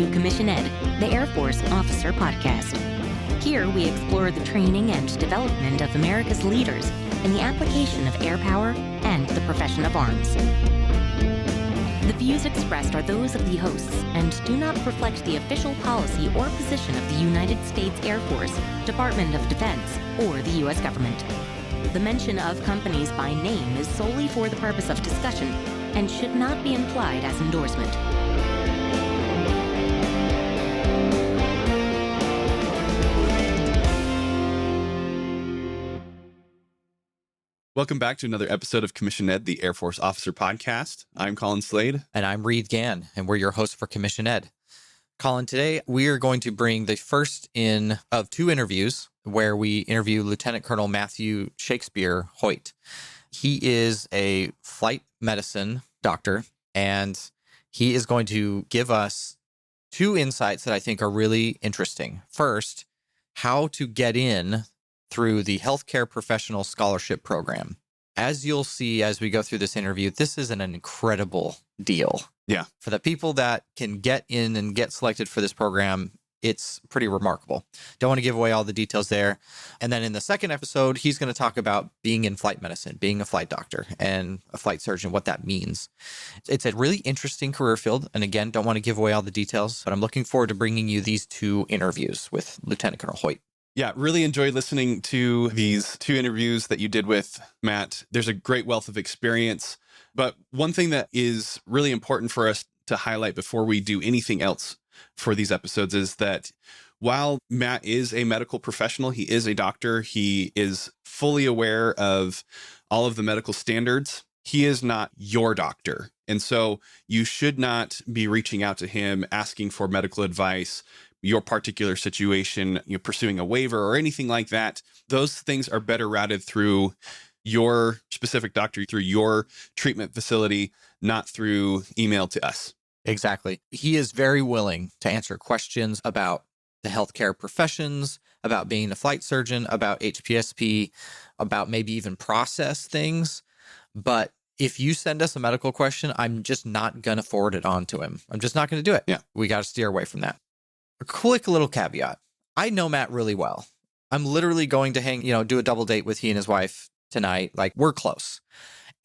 to Commission Ed, the Air Force Officer Podcast. Here we explore the training and development of America's leaders in the application of air power and the profession of arms. The views expressed are those of the hosts and do not reflect the official policy or position of the United States Air Force, Department of Defense, or the U.S. government. The mention of companies by name is solely for the purpose of discussion and should not be implied as endorsement. Welcome back to another episode of Commission Ed, the Air Force Officer Podcast. I'm Colin Slade. And I'm Reed Gann, and we're your hosts for Commission Ed. Colin, today we are going to bring the first in of two interviews where we interview Lieutenant Colonel Matthew Shakespeare Hoyt. He is a flight medicine doctor, and he is going to give us two insights that I think are really interesting. First, how to get in through the Healthcare Professional Scholarship Program. As you'll see as we go through this interview, this is an incredible deal. Yeah. For the people that can get in and get selected for this program, it's pretty remarkable. Don't want to give away all the details there. And then in the second episode, he's going to talk about being in flight medicine, being a flight doctor and a flight surgeon, what that means. It's a really interesting career field. And again, don't want to give away all the details, but I'm looking forward to bringing you these two interviews with Lieutenant Colonel Hoyt. Yeah, really enjoyed listening to these two interviews that you did with Matt. There's a great wealth of experience. But one thing that is really important for us to highlight before we do anything else for these episodes is that while Matt is a medical professional, he is a doctor, he is fully aware of all of the medical standards. He is not your doctor. And so you should not be reaching out to him asking for medical advice, your particular situation, you're pursuing a waiver or anything like that. Those things are better routed through your specific doctor, through your treatment facility, not through email to us. Exactly. He is very willing to answer questions about the healthcare professions, about being a flight surgeon, about HPSP, about maybe even process things. But if you send us a medical question, I'm just not going to forward it on to him. I'm just not going to do it. Yeah. We got to steer away from that. A quick little caveat. I know Matt really well. I'm literally going to do a double date with he and his wife tonight. Like, we're close.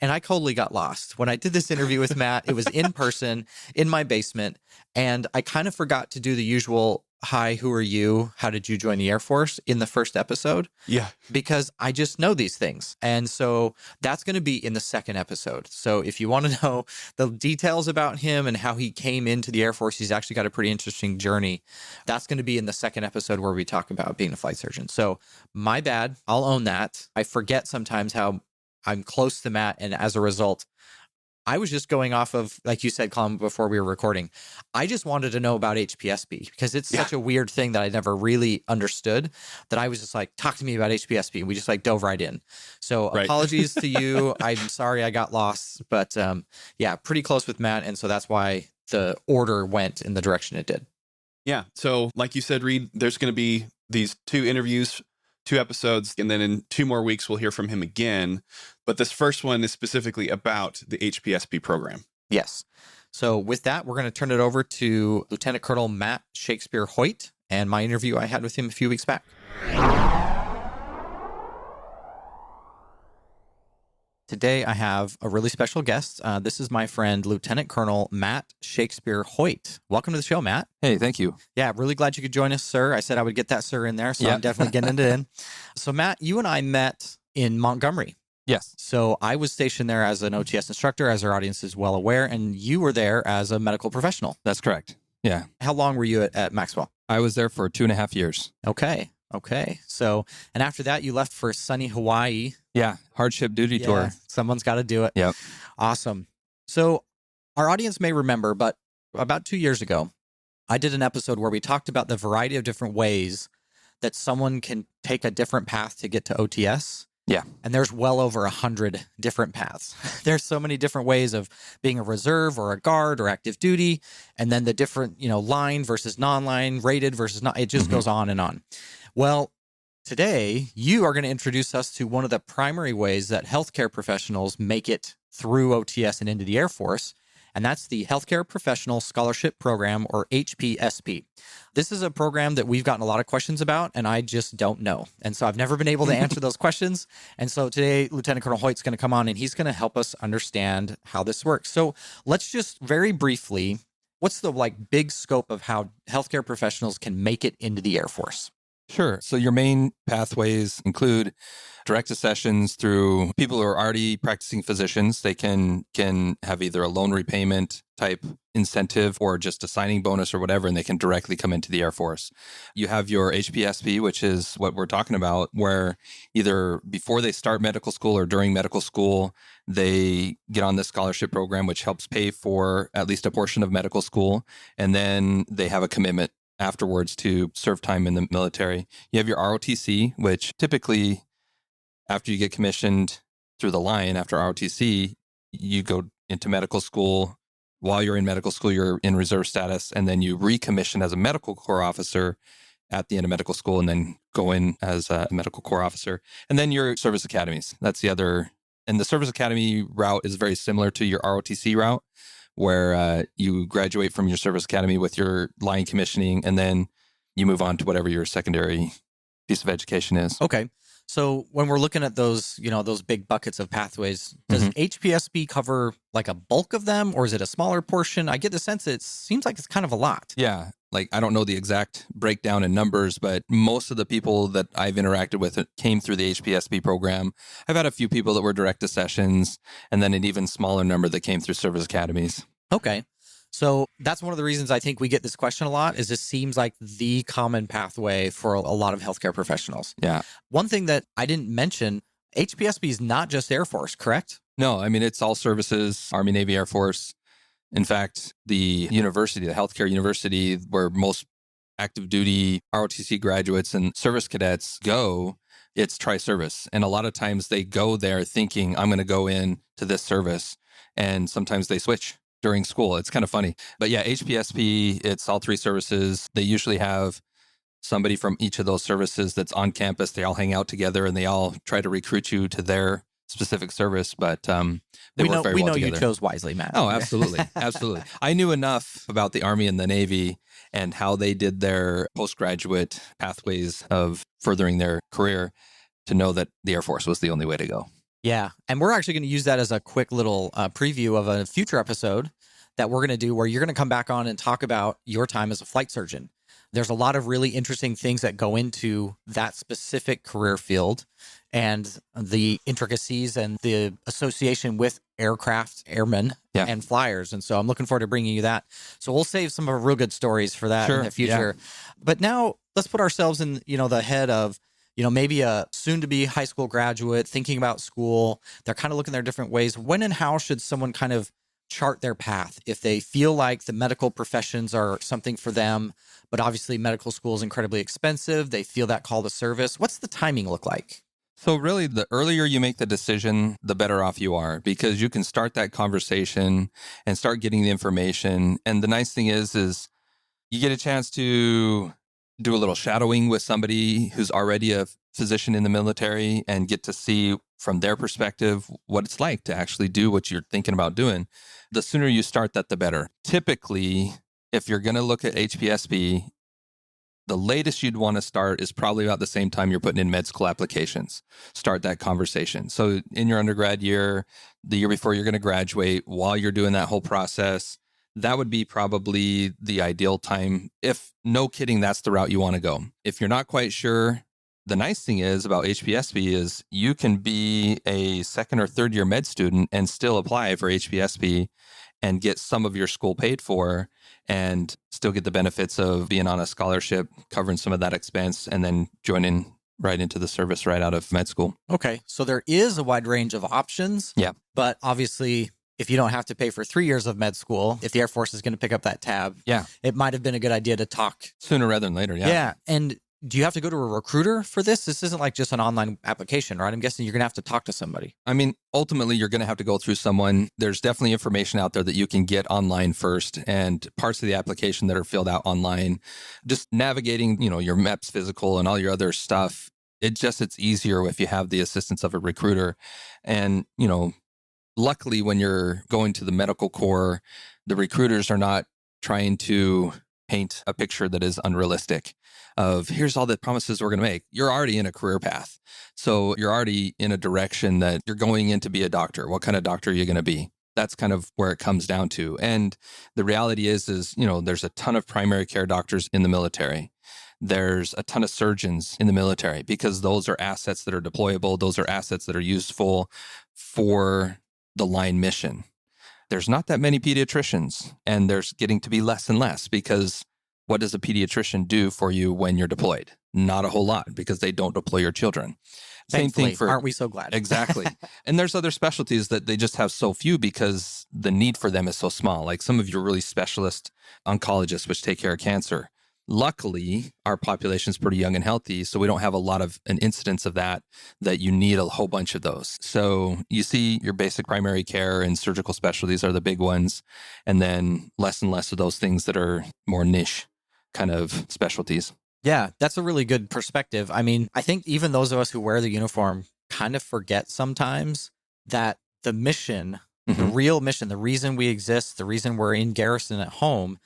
And I totally got lost. When I did this interview with Matt, it was in person in my basement. And I kind of forgot to do the usual, hi, who are you? How did you join the Air Force in the first episode? Yeah. Because I just know these things. And so that's going to be in the second episode. So if you want to know the details about him and how he came into the Air Force, he's actually got a pretty interesting journey. That's going to be in the second episode where we talk about being a flight surgeon. So my bad. I'll own that. I forget sometimes how I'm close to Matt. And as a result, I was just going off of, like you said, Colin, before we were recording, I just wanted to know about HPSP because it's such a weird thing that I never really understood, that I was just like, talk to me about HPSP. And we just like dove right in. So apologies to you. I'm sorry I got lost, but pretty close with Matt. And so that's why the order went in the direction it did. Yeah. So like you said, Reed, there's going to be these two interviews, 2 episodes, and then in 2 more weeks, we'll hear from him again. But this first one is specifically about the HPSP program. Yes. So with that, we're going to turn it over to Lieutenant Colonel Matt Shakespeare Hoyt and my interview I had with him a few weeks back. Today, I have a really special guest. This is my friend, Lieutenant Colonel Matt Shakespeare Hoyt. Welcome to the show, Matt. Hey, thank you. Yeah, really glad you could join us, sir. I said I would get that sir in there, so I'm definitely getting it in. So, Matt, you and I met in Montgomery. Yes. So I was stationed there as an OTS instructor, as our audience is well aware, and you were there as a medical professional. That's correct. Yeah. How long were you at Maxwell? I was there for 2.5 years. Okay. So, and after that, you left for sunny Hawaii. Yeah. Hardship duty tour. Someone's got to do it. Yep. Awesome. So our audience may remember, but about 2 years ago, I did an episode where we talked about the variety of different ways that someone can take a different path to get to OTS. Yeah. And there's well over 100 different paths. There's so many different ways of being a reserve or a guard or active duty. And then the different, line versus non-line, rated versus not, it just goes on and on. Well, today you are going to introduce us to one of the primary ways that healthcare professionals make it through OTS and into the Air Force. and that's the Healthcare Professional Scholarship Program, or HPSP. This is a program that we've gotten a lot of questions about, and I just don't know. And so I've never been able to answer those questions. And so today, Lieutenant Colonel Hoyt's going to come on, and he's going to help us understand how this works. So let's just very briefly, what's the big scope of how healthcare professionals can make it into the Air Force? Sure. So your main pathways include direct accessions through people who are already practicing physicians. They can have either a loan repayment type incentive or just a signing bonus or whatever, and they can directly come into the Air Force. You have your HPSP, which is what we're talking about, where either before they start medical school or during medical school, they get on this scholarship program, which helps pay for at least a portion of medical school. And then they have a commitment afterwards to serve time in the military. You have your ROTC, which typically after you get commissioned through the line after ROTC, you go into medical school. While you're in medical school, you're in reserve status, and then you recommission as a medical corps officer at the end of medical school and then go in as a medical corps officer. And then your service academies. That's the other. And the service academy route is very similar to your ROTC route, where you graduate from your service academy with your line commissioning, and then you move on to whatever your secondary piece of education is. Okay. So when we're looking at those, those big buckets of pathways, does HPSP cover a bulk of them, or is it a smaller portion? I get the sense it seems like it's kind of a lot. Yeah. I don't know the exact breakdown in numbers, but most of the people that I've interacted with came through the HPSP program. I've had a few people that were direct accessions, and then an even smaller number that came through service academies. Okay. So that's one of the reasons I think we get this question a lot, is this seems like the common pathway for a lot of healthcare professionals. Yeah. One thing that I didn't mention, HPSP is not just Air Force, correct? No, I mean, it's all services, Army, Navy, Air Force. In fact, the university, the healthcare university, where most active duty ROTC graduates and service cadets go, it's tri-service. And a lot of times they go there thinking, I'm going to go in to this service. And sometimes they switch during school. It's kind of funny. But yeah, HPSP, it's all three services. They usually have somebody from each of those services that's on campus. They all hang out together and they all try to recruit you to their specific service, but they work very well together. You chose wisely, Matt. Oh, absolutely. Absolutely. I knew enough about the Army and the Navy and how they did their postgraduate pathways of furthering their career to know that the Air Force was the only way to go. Yeah. And we're actually going to use that as a quick little preview of a future episode that we're going to do, where you're going to come back on and talk about your time as a flight surgeon. There's a lot of really interesting things that go into that specific career field and the intricacies and the association with aircraft, airmen, and flyers. And so I'm looking forward to bringing you that. So we'll save some of our real good stories for that in the future. Yeah. But now let's put ourselves in, the head of, maybe a soon-to-be high school graduate thinking about school. They're kind of looking their different ways. When and how should someone kind of chart their path if they feel like the medical professions are something for them, but obviously medical school is incredibly expensive? They feel that call to service. What's the timing look like? So really, the earlier you make the decision, the better off you are, because you can start that conversation and start getting the information. And the nice thing is you get a chance to do a little shadowing with somebody who's already a physician in the military and get to see from their perspective what it's like to actually do what you're thinking about doing. The sooner you start that, the better. Typically, if you're going to look at HPSP, the latest you'd want to start is probably about the same time you're putting in med school applications. Start that conversation. So in your undergrad year, the year before you're going to graduate, while you're doing that whole process, that would be probably the ideal time. If, no kidding, that's the route you want to go. If you're not quite sure, the nice thing is about HPSP is you can be a second or third year med student and still apply for HPSP and get some of your school paid for and still get the benefits of being on a scholarship, covering some of that expense, and then joining right into the service right out of med school. Okay. So there is a wide range of options. Yeah. But obviously, if you don't have to pay for 3 years of med school, if the Air Force is going to pick up that tab, it might have been a good idea to talk sooner rather than later. Yeah. And do you have to go to a recruiter for this? This isn't like just an online application, right? I'm guessing you're going to have to talk to somebody. I mean, ultimately, you're going to have to go through someone. There's definitely information out there that you can get online first, and parts of the application that are filled out online. Just navigating, your MEPS physical and all your other stuff. It's easier if you have the assistance of a recruiter. And, luckily, when you're going to the medical corps, the recruiters are not trying to paint a picture that is unrealistic of here's all the promises we're going to make. You're already in a career path. So you're already in a direction that you're going in to be a doctor. What kind of doctor are you going to be? That's kind of where it comes down to. And the reality is, there's a ton of primary care doctors in the military. There's a ton of surgeons in the military because those are assets that are deployable. Those are assets that are useful for the line mission. There's not that many pediatricians, and there's getting to be less and less because what does a pediatrician do for you when you're deployed? Not a whole lot because they don't deploy your children. Same thing for... Aren't we so glad? Exactly. And there's other specialties that they just have so few because the need for them is so small. Like some of your really specialist oncologists, which take care of cancer. Luckily, our population is pretty young and healthy, so we don't have a lot of an incidence of that you need a whole bunch of those. So you see your basic primary care and surgical specialties are the big ones, and then less and less of those things that are more niche kind of specialties. Yeah, that's a really good perspective. I mean, I think even those of us who wear the uniform kind of forget sometimes that the mission, the real mission, the reason we exist, the reason we're in garrison at home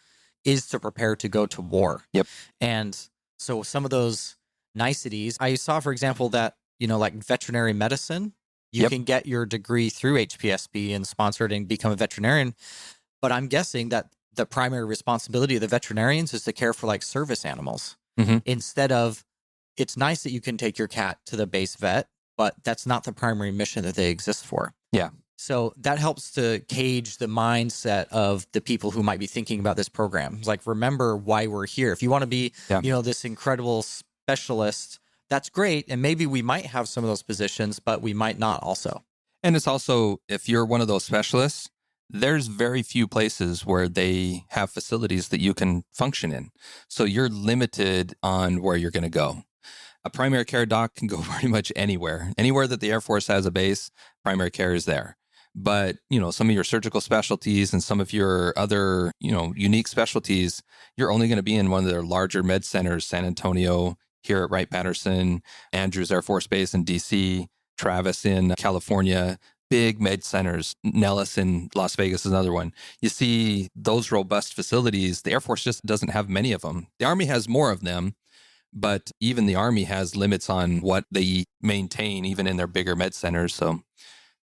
is to prepare to go to war. Yep. And so some of those niceties, I saw, for example, that, like veterinary medicine, you can get your degree through HPSP and sponsored and become a veterinarian. But I'm guessing that the primary responsibility of the veterinarians is to care for like service animals. Instead of, it's nice that you can take your cat to the base vet, but that's not the primary mission that they exist for. Yeah. So that helps to cage the mindset of the people who might be thinking about this program. It's like, remember why we're here. If you want to be, this incredible specialist, that's great. And maybe we might have some of those positions, but we might not also. And it's also, if you're one of those specialists, there's very few places where they have facilities that you can function in. So you're limited on where you're going to go. A primary care doc can go pretty much anywhere. Anywhere that the Air Force has a base, primary care is there. But, some of your surgical specialties and some of your other, unique specialties, you're only going to be in one of their larger med centers, San Antonio, here at Wright-Patterson, Andrews Air Force Base in DC, Travis in California, big med centers. Nellis in Las Vegas is another one. You see those robust facilities, the Air Force just doesn't have many of them. The Army has more of them, but even the Army has limits on what they maintain, even in their bigger med centers. So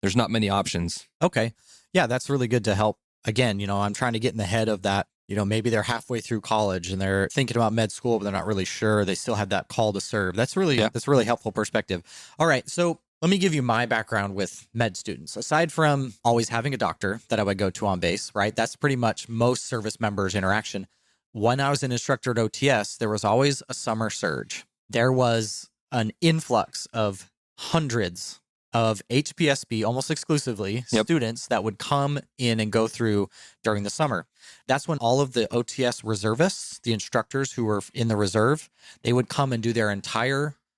there's not many options. Okay. Yeah, that's really good to help. Again, I'm trying to get in the head of that. Maybe they're halfway through college and they're thinking about med school, but they're not really sure. They still have that call to serve. That's really helpful perspective. All right. So let me give you my background with med students. Aside from always having a doctor that I would go to on base, right? That's pretty much most service members' interaction. When I was an instructor at OTS, there was always a summer surge. There was an influx of hundreds of HPSP, almost exclusively, students that would come in and go through during the summer. That's when all of the OTS reservists, the instructors who were in the reserve, they would come and do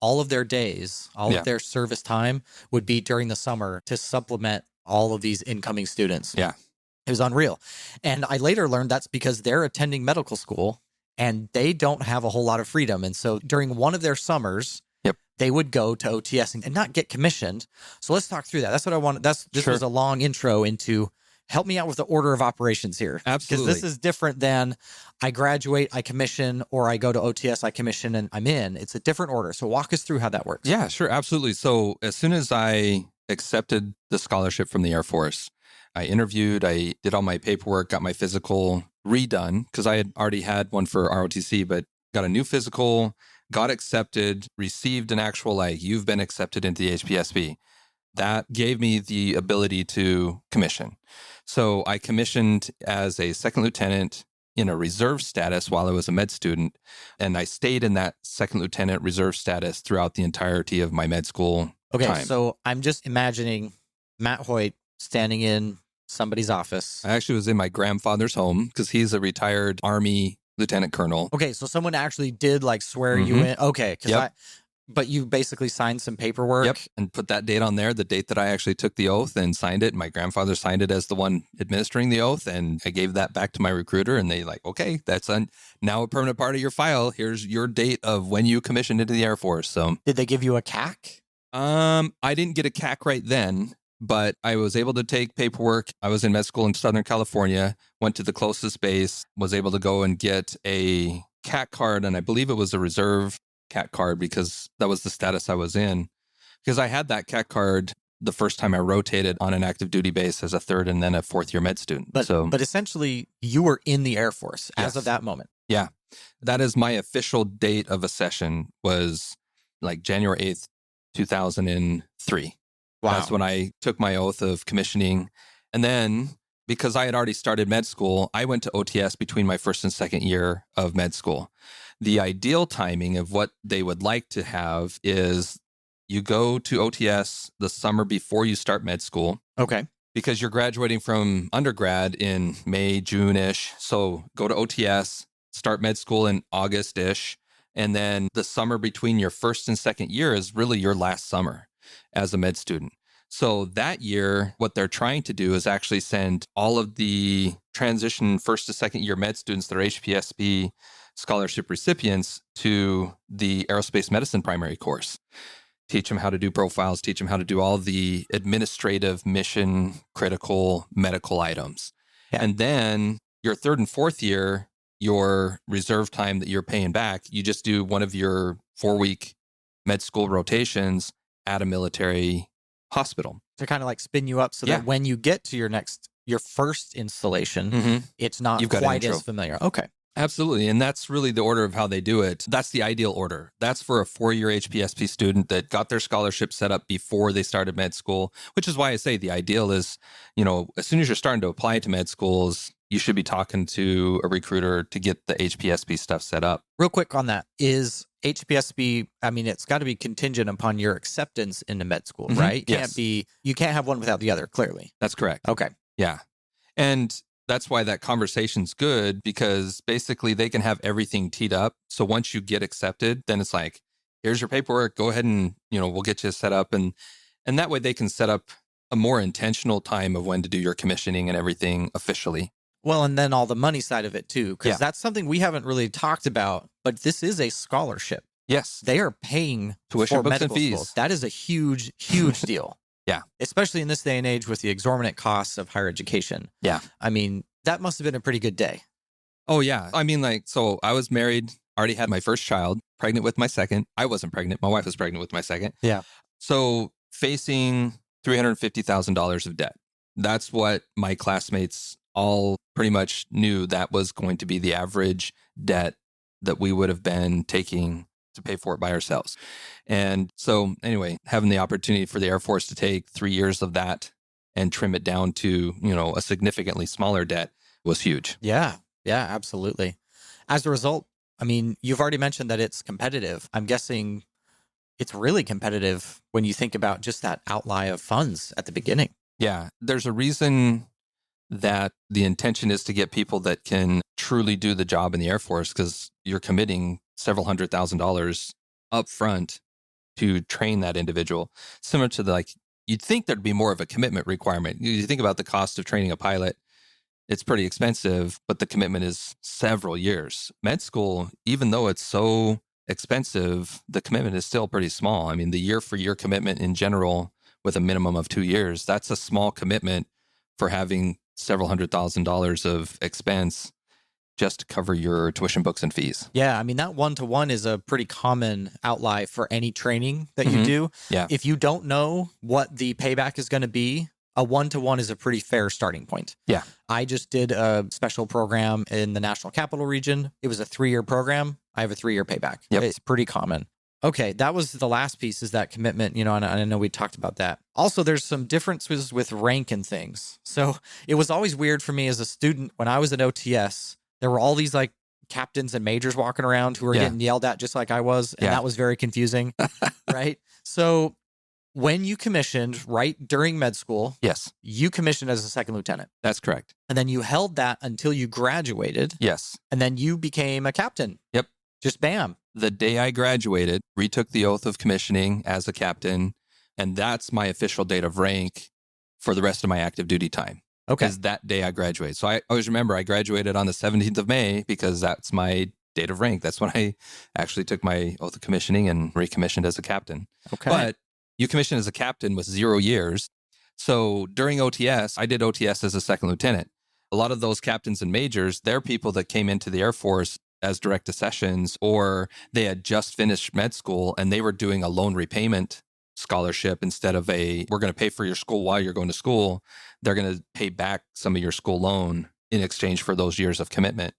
all of their days, all of their service time would be during the summer to supplement all of these incoming students. Yeah. It was unreal. And I later learned that's because they're attending medical school and they don't have a whole lot of freedom. And so during one of their summers, they would go to OTS and not get commissioned. So let's talk through that. That's what I wanted. This was a long intro into help me out with the order of operations here. Absolutely. Because this is different than I graduate, I commission, or I go to OTS, I commission, and I'm in. It's a different order. So walk us through how that works. Yeah, sure. Absolutely. So as soon as I accepted the scholarship from the Air Force, I interviewed, I did all my paperwork, got my physical redone because I had already had one for ROTC, but got a new physical, got accepted, received an actual, you've been accepted into the HPSP. That gave me the ability to commission. So I commissioned as a second lieutenant in a reserve status while I was a med student. And I stayed in that second lieutenant reserve status throughout the entirety of my med school time. So I'm just imagining Matt Hoyt standing in somebody's office. I actually was in my grandfather's home because he's a retired Army lieutenant colonel. Okay, so someone actually did swear you in. Okay, but you basically signed some paperwork. Yep, and put that date on there, the date that I actually took the oath and signed it. My grandfather signed it as the one administering the oath, and I gave that back to my recruiter, and they okay, that's now a permanent part of your file. Here's your date of when you commissioned into the Air Force. So, did they give you a CAC? I didn't get a CAC right then. but I was able to take paperwork. I was in med school in Southern California, went to the closest base, was able to go and get a CAT card. And I believe it was a reserve CAT card because that was the status I was in. Because I had that CAT card the first time I rotated on an active duty base as a third and then a fourth year med student. But essentially, you were in the Air Force as of that moment. Yeah. That is my official date of accession was like January 8th, 2003. Wow. That's when I took my oath of commissioning. And then because I had already started med school, I went to OTS between my first and second year of med school. The ideal timing of what they would like to have is you go to OTS the summer before you start med school. Okay. Because you're graduating from undergrad in May, June-ish. So go to OTS, start med school in August-ish. And then the summer between your first and second year is really your last summer as a med student. So that year, what they're trying to do is actually send all of the transition first to second year med students that are HPSP scholarship recipients to the aerospace medicine primary course. Teach them how to do profiles, teach them how to do all the administrative mission critical medical items. Yeah. And then your third and fourth year, your reserve time that you're paying back, you just do one of your 4-week med school rotations at a military hospital. To kind of like spin you up so that when you get to your first installation, it's not You've got quite an intro. as familiar. Okay. Absolutely. And that's really the order of how they do it. That's the ideal order. That's for a 4-year HPSP student that got their scholarship set up before they started med school, which is why I say the ideal is, as soon as you're starting to apply to med schools, you should be talking to a recruiter to get the HPSP stuff set up. Real quick on that, is HPSP, it's got to be contingent upon your acceptance into med school, right? Yes. You can't have one without the other, clearly. That's correct. Okay. Yeah. And that's why that conversation's good, because basically they can have everything teed up. So once you get accepted, then it's like, here's your paperwork. Go ahead and, we'll get you set up. And that way they can set up a more intentional time of when to do your commissioning and everything officially. Well, and then all the money side of it too, because that's something we haven't really talked about, but this is a scholarship. Yes. They are paying tuition, for books, medical and fees. schools. That is a huge, huge deal. Yeah. Especially in this day and age with the exorbitant costs of higher education. Yeah. That must have been a pretty good day. Oh, yeah. So I was married, already had my first child, pregnant with my second. I wasn't pregnant. My wife was pregnant with my second. Yeah. So facing $350,000 of debt. That's what my classmates all pretty much knew that was going to be the average debt that we would have been taking to pay for it by ourselves. And so anyway, having the opportunity for the Air Force to take 3 years of that and trim it down to, a significantly smaller debt was huge. Yeah. Yeah, absolutely. As a result, you've already mentioned that it's competitive. I'm guessing it's really competitive when you think about just that outlay of funds at the beginning. Yeah. There's a reason that the intention is to get people that can truly do the job in the Air Force, because you're committing several $100,000 up front to train that individual. Similar to you'd think there'd be more of a commitment requirement. You think about the cost of training a pilot. It's pretty expensive, but the commitment is several years. Med school, even though it's so expensive, the commitment is still pretty small. The year-for-year commitment in general with a minimum of 2 years, that's a small commitment for having several $100,000 of expense just to cover your tuition, books, and fees. Yeah, that one-to-one is a pretty common outlay for any training that you do. Yeah. If you don't know what the payback is going to be, a one-to-one is a pretty fair starting point. Yeah. I just did a special program in the National Capital Region. It was a 3-year program. I have a 3-year payback. Yep. It's pretty common. Okay, that was the last piece, is that commitment, and I know we talked about that. Also, there's some differences with rank and things. So it was always weird for me as a student when I was at OTS. There were all these captains and majors walking around who were getting yelled at just like I was, and that was very confusing, right? So when you commissioned right during med school, yes, you commissioned as a second lieutenant. That's correct. And then you held that until you graduated. Yes. And then you became a captain. Yep. Just bam. The day I graduated, retook the oath of commissioning as a captain, and that's my official date of rank for the rest of my active duty time. Okay. Is that day I graduated. So I always remember I graduated on the 17th of May because that's my date of rank. That's when I actually took my oath of commissioning and recommissioned as a captain. Okay. But you commissioned as a captain with 0 years. So during OTS, I did OTS as a second lieutenant. A lot of those captains and majors, they're people that came into the Air Force as direct accessions, or they had just finished med school and they were doing a loan repayment scholarship instead of we're going to pay for your school while you're going to school. They're going to pay back some of your school loan in exchange for those years of commitment.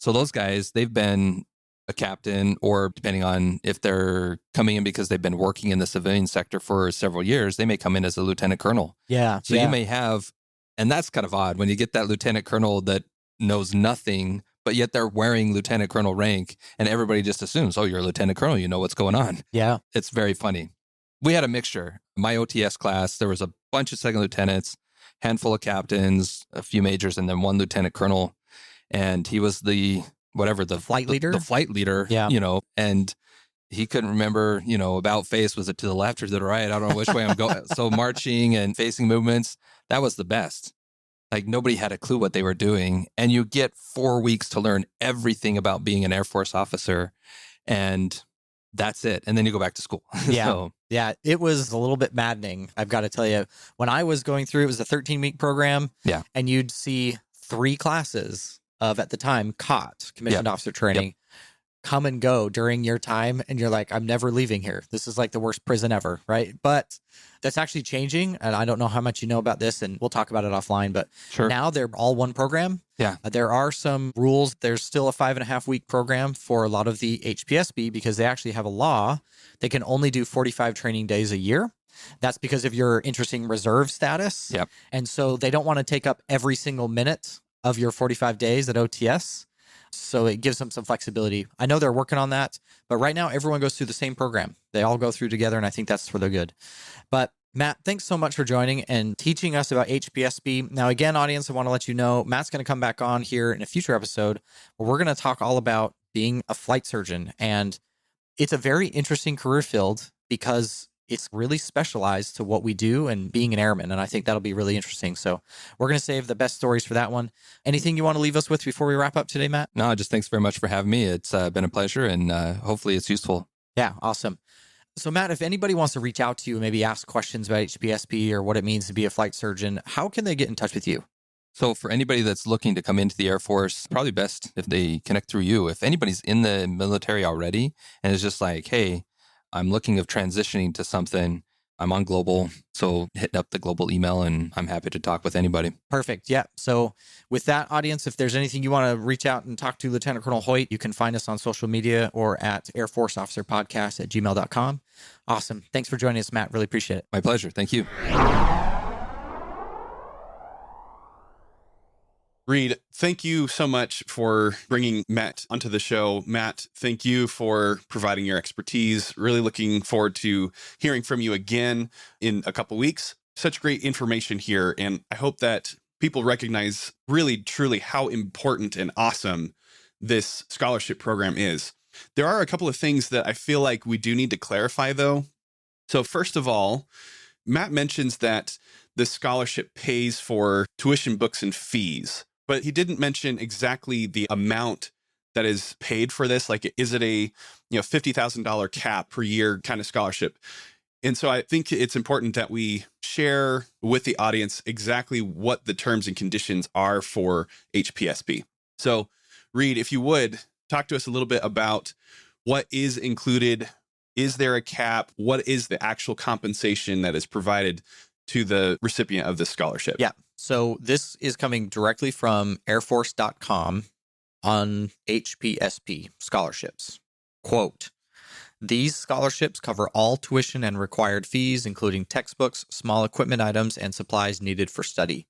So those guys, they've been a captain, or depending on if they're coming in because they've been working in the civilian sector for several years, they may come in as a lieutenant colonel. Yeah. So you may have, and that's kind of odd when you get that lieutenant colonel that knows nothing, but yet they're wearing lieutenant colonel rank and everybody just assumes, oh, you're a lieutenant colonel, you know what's going on. Yeah. It's very funny. We had a mixture. My OTS class, there was a bunch of second lieutenants, handful of captains, a few majors, and then one lieutenant colonel. And he was the flight leader. The flight leader, and he couldn't remember, about face. Was it to the left or to the right? I don't know which way I'm going. So marching and facing movements, that was the best. Like nobody had a clue what they were doing. And you get 4 weeks to learn everything about being an Air Force officer. And that's it. And then you go back to school. Yeah. Yeah. It was a little bit maddening. I've got to tell you, when I was going through, it was a 13-week program. Yeah. And you'd see 3 classes of, at the time, COT, Commissioned Officer Training, come and go during your time. And you're like, I'm never leaving here. This is like the worst prison ever, right? But that's actually changing. And I don't know how much you know about this, and we'll talk about it offline. But now they're all one program. Yeah. There are some rules. There's still a 5.5-week program for a lot of the HPSB because they actually have a law. They can only do 45 training days a year. That's because of your interesting reserve status. Yep. And so they don't want to take up every single minute of your 45 days at OTS. So it gives them some flexibility. I know they're working on that, but right now everyone goes through the same program. They all go through together, and I think that's for the good. But Matt, thanks so much for joining and teaching us about HPSB. Now, again, audience, I want to let you know, Matt's going to come back on here in a future episode where we're going to talk all about being a flight surgeon. And it's a very interesting career field because it's really specialized to what we do and being an airman. And I think that'll be really interesting. So we're going to save the best stories for that one. Anything you want to leave us with before we wrap up today, Matt? No, just thanks very much for having me. It's been a pleasure, and hopefully it's useful. Yeah, awesome. So Matt, if anybody wants to reach out to you, maybe ask questions about HPSP or what it means to be a flight surgeon, how can they get in touch with you? So for anybody that's looking to come into the Air Force, probably best if they connect through you. If anybody's in the military already and is just like, hey, I'm looking of transitioning to something, I'm on Global. So hit up the Global email and I'm happy to talk with anybody. Perfect. Yeah. So with that, audience, if there's anything you want to reach out and talk to Lieutenant Colonel Hoyt, you can find us on social media or at airforceofficerpodcast@gmail.com. Awesome. Thanks for joining us, Matt. Really appreciate it. My pleasure. Thank you. Reed, thank you so much for bringing Matt onto the show. Matt, thank you for providing your expertise. Really looking forward to hearing from you again in a couple weeks. Such great information here. And I hope that people recognize really, truly how important and awesome this scholarship program is. There are a couple of things that I feel like we do need to clarify, though. So first of all, Matt mentions that the scholarship pays for tuition, books, and fees. But he didn't mention exactly the amount that is paid for this. Like, is it a $50,000 cap per year kind of scholarship? And so I think it's important that we share with the audience exactly what the terms and conditions are for HPSP. So, Reed, if you would, talk to us a little bit about what is included. Is there a cap? What is the actual compensation that is provided to the recipient of this scholarship? Yeah. So this is coming directly from airforce.com on HPSP scholarships. Quote, these scholarships cover all tuition and required fees, including textbooks, small equipment items, and supplies needed for study.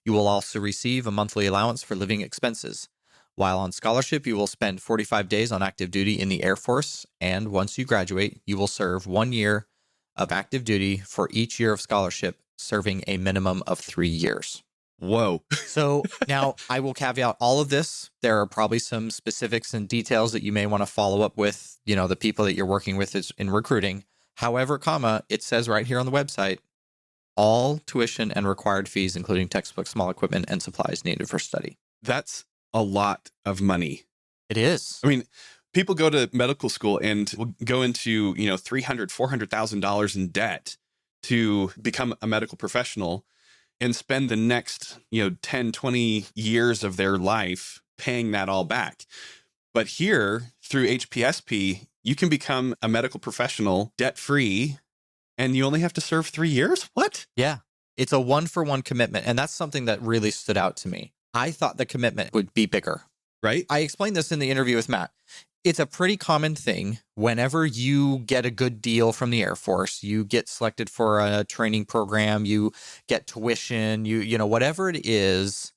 You will also receive a monthly allowance for living expenses. While on scholarship, you will spend 45 days on active duty in the Air Force, and once you graduate, you will serve 1 year of active duty for each year of scholarship, serving a minimum of 3 years. Whoa. So now I will caveat all of this. There are probably some specifics and details that you may want to follow up with, the people that you're working with in recruiting. However, it says right here on the website, all tuition and required fees, including textbooks, small equipment, and supplies needed for study. That's a lot of money. It is. I mean, people go to medical school and will go into, $300,000, $400,000 in debt to become a medical professional and spend the next, 10, 20 years of their life paying that all back. But here, through HPSP, you can become a medical professional debt-free, and you only have to serve 3 years? What? Yeah. It's a 1-for-1 commitment. And that's something that really stood out to me. I thought the commitment would be bigger. Right? I explained this in the interview with Matt. It's a pretty common thing whenever you get a good deal from the Air Force, you get selected for a training program, you get tuition, you know, whatever it is,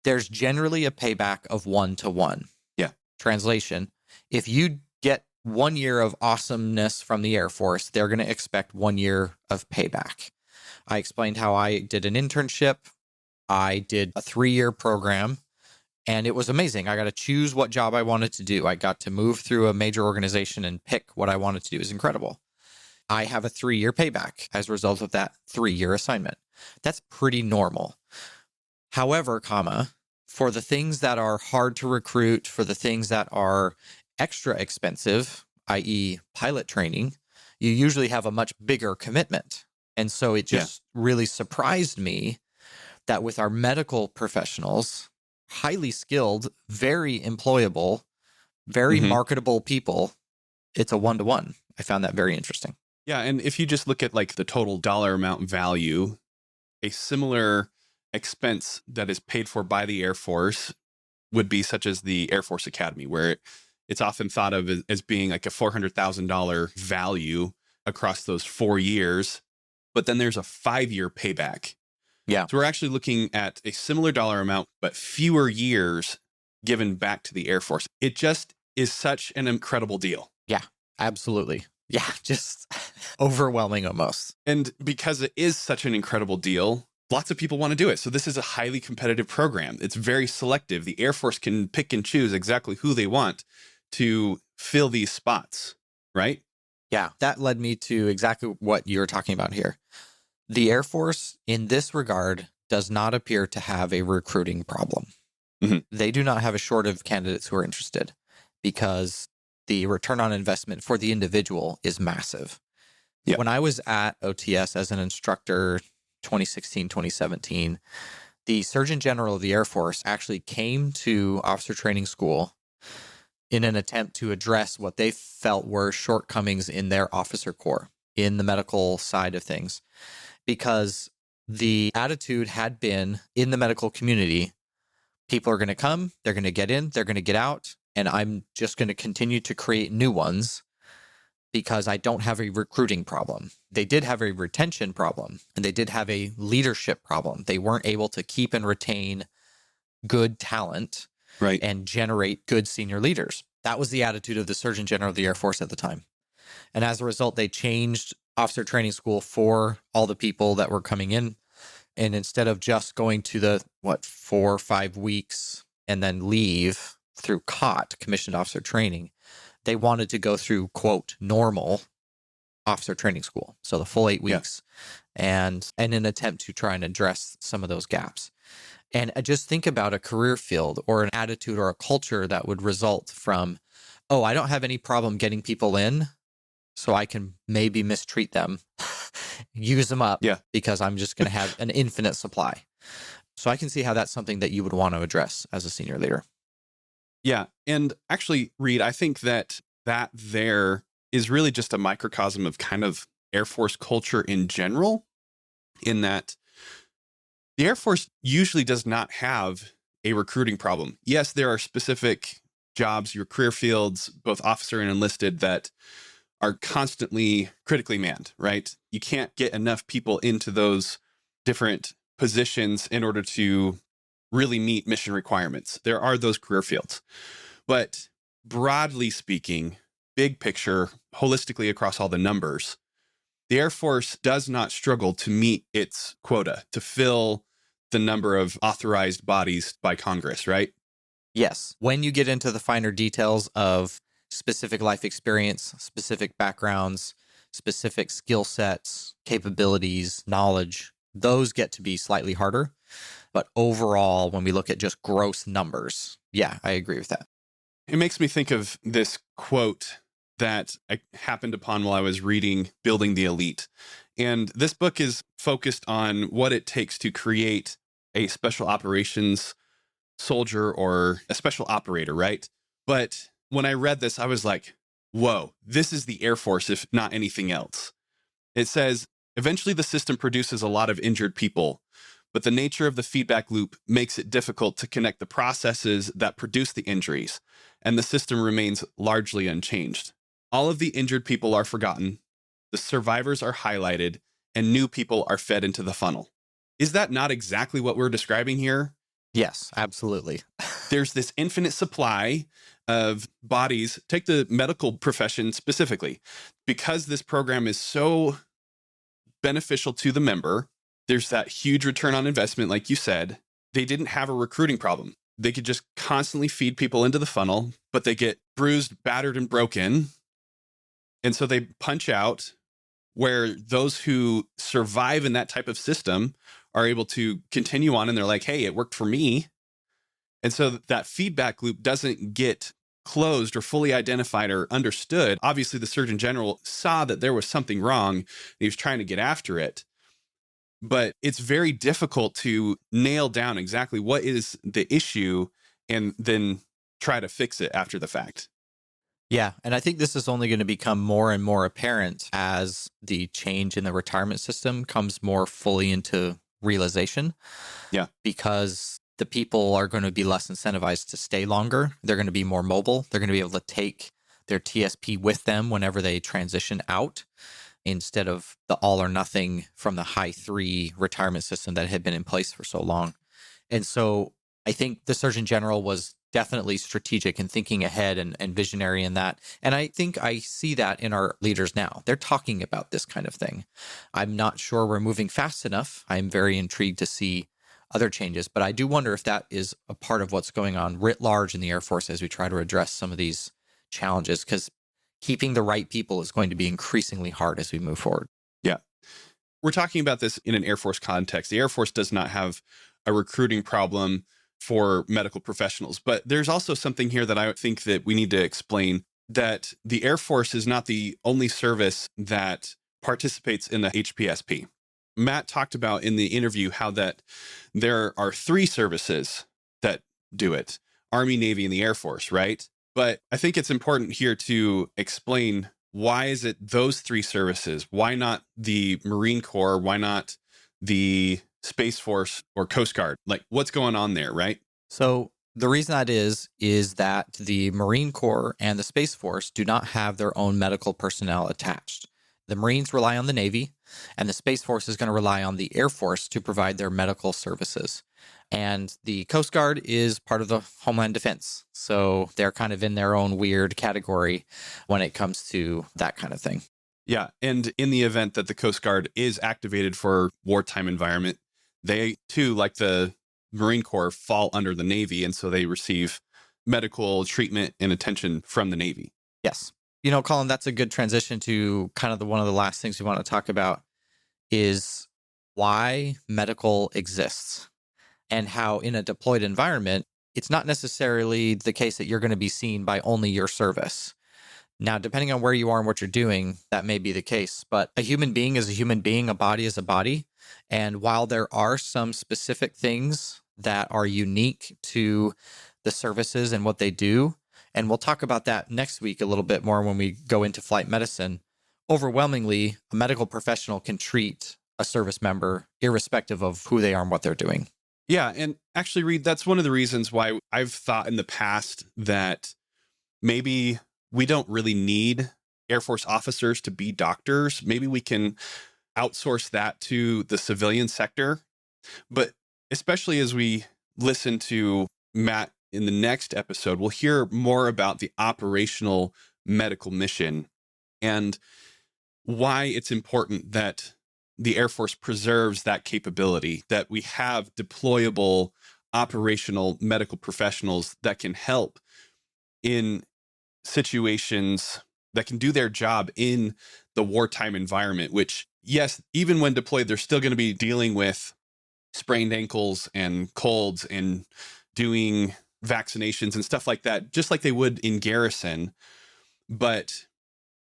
there's generally a payback of 1-to-1. Yeah. Translation, if you get 1 year of awesomeness from the Air Force, they're going to expect 1 year of payback. I explained how I did an internship. I did a 3-year program. And it was amazing. I got to choose what job I wanted to do. I got to move through a major organization and pick what I wanted to do. It was incredible. I have a 3-year payback as a result of that 3-year assignment. That's pretty normal. However, for the things that are hard to recruit, for the things that are extra expensive, i.e. pilot training, you usually have a much bigger commitment. And so it just really surprised me that with our medical professionals, highly skilled, very employable, very marketable people, it's a 1-to-1. I found that very interesting. Yeah. And if you just look at like the total dollar amount value, a similar expense that is paid for by the Air Force would be such as the Air Force Academy, where it's often thought of as being like a $400,000 value across those 4 years. But then there's a 5-year payback. Yeah. So we're actually looking at a similar dollar amount, but fewer years given back to the Air Force. It just is such an incredible deal. Yeah, absolutely. Yeah, just overwhelming almost. And because it is such an incredible deal, lots of people want to do it. So this is a highly competitive program. It's very selective. The Air Force can pick and choose exactly who they want to fill these spots, right? Yeah, that led me to exactly what you're talking about here. The Air Force, in this regard, does not appear to have a recruiting problem. They do not have a shortage of candidates who are interested because the return on investment for the individual is massive. Yeah. When I was at OTS as an instructor, 2016, 2017, the Surgeon General of the Air Force actually came to officer training school in an attempt to address what they felt were shortcomings in their officer corps, in the medical side of things. Because the attitude had been in the medical community, people are going to come, they're going to get in, they're going to get out, and I'm just going to continue to create new ones because I don't have a recruiting problem. They did have a retention problem, and they did have a leadership problem. They weren't able to keep and retain good talent and generate good senior leaders. That was the attitude of the Surgeon General of the Air Force at the time. And as a result, they changed officer training school for all the people that were coming in. And instead of just going to the, 4 or 5 weeks and then leave through COT, commissioned officer training, they wanted to go through, quote, normal officer training school. So the full 8 weeks and in an attempt to try and address some of those gaps. And just think about a career field or an attitude or a culture that would result from, oh, I don't have any problem getting people in, so I can maybe mistreat them, use them up because I'm just going to have an infinite supply. So I can see how that's something that you would want to address as a senior leader. Yeah. And actually, Reed, I think that there is really just a microcosm of kind of Air Force culture in general, in that the Air Force usually does not have a recruiting problem. Yes, there are specific jobs, your career fields, both officer and enlisted, that are constantly critically manned, right? You can't get enough people into those different positions in order to really meet mission requirements. There are those career fields. But broadly speaking, big picture, holistically across all the numbers, the Air Force does not struggle to meet its quota, to fill the number of authorized bodies by Congress, right? Yes. When you get into the finer details of specific life experience, specific backgrounds, specific skill sets, capabilities, knowledge, those get to be slightly harder. But overall, when we look at just gross numbers, yeah, I agree with that. It makes me think of this quote that I happened upon while I was reading Building the Elite. And this book is focused on what it takes to create a special operations soldier or a special operator, right? But when I read this, I was like, whoa, this is the Air Force, if not anything else. It says, eventually the system produces a lot of injured people, but the nature of the feedback loop makes it difficult to connect the processes that produce the injuries, and the system remains largely unchanged. All of the injured people are forgotten, the survivors are highlighted, and new people are fed into the funnel. Is that not exactly what we're describing here? Yes, absolutely. There's this infinite supply of bodies. Take the medical profession specifically. Because this program is so beneficial to the member, there's that huge return on investment, like you said. They didn't have a recruiting problem. They could just constantly feed people into the funnel, but they get bruised, battered, and broken. And so they punch out, where those who survive in that type of system are able to continue on, and they're like, hey, it worked for me. And so that feedback loop doesn't get closed or fully identified or understood. Obviously, the Surgeon General saw that there was something wrong, and he was trying to get after it. But it's very difficult to nail down exactly what is the issue and then try to fix it after the fact. Yeah. And I think this is only going to become more and more apparent as the change in the retirement system comes more fully into realization. Yeah. Because the people are going to be less incentivized to stay longer. They're going to be more mobile. They're going to be able to take their TSP with them whenever they transition out, instead of the all or nothing from the high 3 retirement system that had been in place for so long. And so I think the Surgeon General was definitely strategic and thinking ahead and visionary in that. And I think I see that in our leaders now. They're talking about this kind of thing. I'm not sure we're moving fast enough. I'm very intrigued to see other changes, but I do wonder if that is a part of what's going on writ large in the Air Force as we try to address some of these challenges, because keeping the right people is going to be increasingly hard as we move forward. Yeah. We're talking about this in an Air Force context. The Air Force does not have a recruiting problem for medical professionals, but there's also something here that I think that we need to explain, that the Air Force is not the only service that participates in the HPSP. Matt talked about in the interview how that there are 3 services that do it: Army, Navy, and the Air Force, right? But I think it's important here to explain, why is it those 3 services? Why not the Marine Corps? Why not the Space Force or Coast Guard? Like, what's going on there, right? So the reason that is that the Marine Corps and the Space Force do not have their own medical personnel attached. The Marines rely on the Navy, and the Space Force is going to rely on the Air Force to provide their medical services. And the Coast Guard is part of the Homeland Defense. So they're kind of in their own weird category when it comes to that kind of thing. Yeah. And in the event that the Coast Guard is activated for wartime environment, they too, like the Marine Corps, fall under the Navy. And so they receive medical treatment and attention from the Navy. Yes. You know, Colin, that's a good transition to kind of one of the last things we want to talk about is why medical exists, and how in a deployed environment, it's not necessarily the case that you're going to be seen by only your service. Now, depending on where you are and what you're doing, that may be the case, but a human being is a human being, a body is a body. And while there are some specific things that are unique to the services and what they do, and we'll talk about that next week a little bit more when we go into flight medicine, overwhelmingly, a medical professional can treat a service member irrespective of who they are and what they're doing. Yeah. And actually, Reed, that's one of the reasons why I've thought in the past that maybe we don't really need Air Force officers to be doctors. Maybe we can outsource that to the civilian sector. But especially as we listen to Matt in the next episode, we'll hear more about the operational medical mission and why it's important that the Air Force preserves that capability, that we have deployable operational medical professionals that can help in situations, that can do their job in the wartime environment, which, yes, even when deployed, they're still going to be dealing with sprained ankles and colds and doing vaccinations and stuff like that, just like they would in garrison. But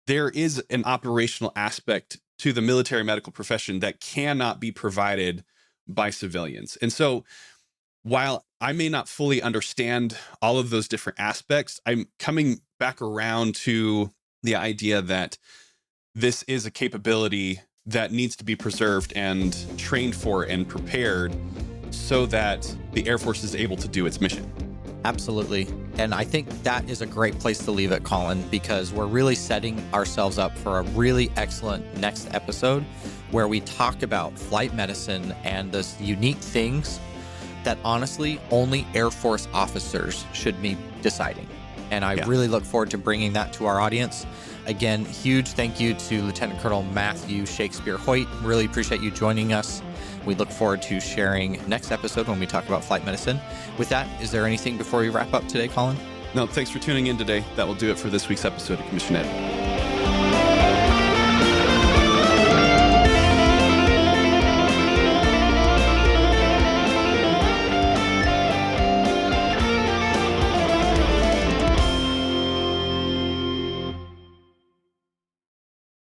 there is an operational aspect to the military medical profession that cannot be provided by civilians. And so while I may not fully understand all of those different aspects, I'm coming back around to the idea that this is a capability that needs to be preserved and trained for and prepared so that the Air Force is able to do its mission. Absolutely. And I think that is a great place to leave it, Colin, because we're really setting ourselves up for a really excellent next episode where we talk about flight medicine and the unique things that honestly only Air Force officers should be deciding. And I really look forward to bringing that to our audience. Again, huge thank you to Lieutenant Colonel Matthew Shakespeare Hoyt. Really appreciate you joining us. We look forward to sharing next episode when we talk about flight medicine. With that, is there anything before we wrap up today, Colin? No, thanks for tuning in today. That will do it for this week's episode of Commission Ed.